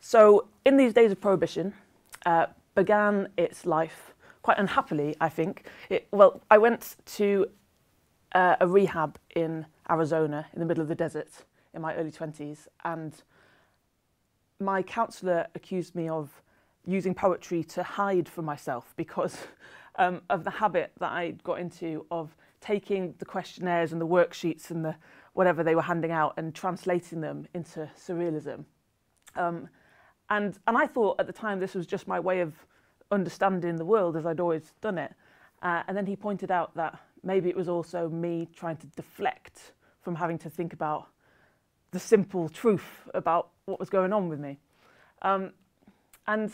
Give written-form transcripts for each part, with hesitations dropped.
So in these days of Prohibition, began its life quite unhappily, I think. Well, I went to a rehab in Arizona in the middle of the desert in my early 20s, and my counsellor accused me of using poetry to hide from myself because of the habit that I got into of taking the questionnaires and the worksheets and the whatever they were handing out and translating them into surrealism. And I thought at the time this was just my way of understanding the world as I'd always done it. And then he pointed out that maybe it was also me trying to deflect from having to think about the simple truth about what was going on with me. And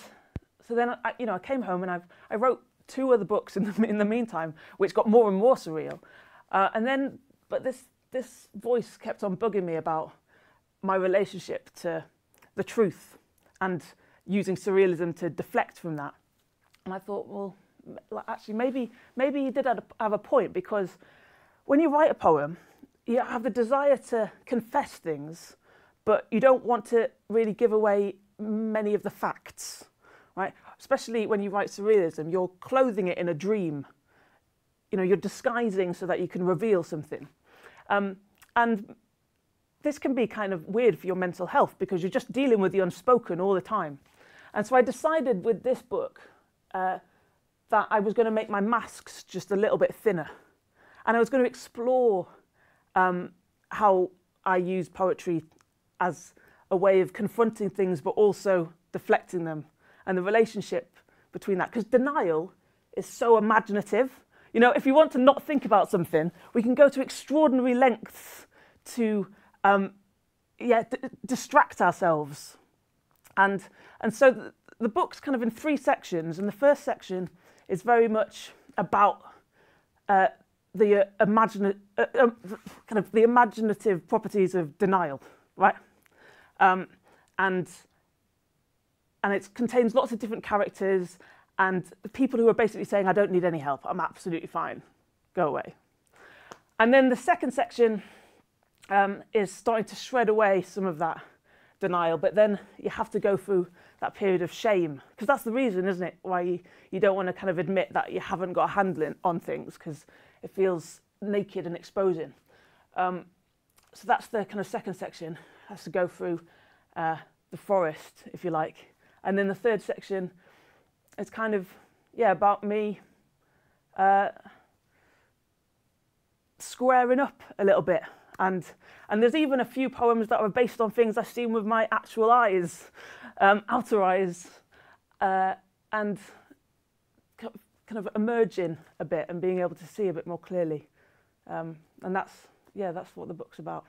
so then I came home and I wrote 2 other books in the meantime, which got more and more surreal. But this voice kept on bugging me about my relationship to the truth and using surrealism to deflect from that. And I thought, well, actually, maybe he did have a point, because when you write a poem, you have the desire to confess things, but you don't want to really give away many of the facts, right? Especially when you write surrealism, you're clothing it in a dream. You're disguising so that you can reveal something. And this can be kind of weird for your mental health because you're just dealing with the unspoken all the time. And so I decided with this book that I was going to make my masks just a little bit thinner. And I was going to explore how I use poetry as a way of confronting things, but also deflecting them, and the relationship between that. Because denial is so imaginative. If you want to not think about something, we can go to extraordinary lengths to distract ourselves. And so the book's kind of in 3 sections, and the first section is very much about the imaginative properties of denial, right? And it contains lots of different characters and the people who are basically saying, I don't need any help, I'm absolutely fine, go away. And then the second section is starting to shred away some of that denial, but then you have to go through that period of shame, because that's the reason, isn't it, why you don't want to kind of admit that you haven't got a handle on things, because it feels naked and exposing. So that's the kind of second section. It has to go through the forest, if you like. And then the third section is kind of, about me squaring up a little bit. And there's even a few poems that are based on things I've seen with my actual eyes, outer eyes, and kind of emerging a bit and being able to see a bit more clearly. And that's what the book's about.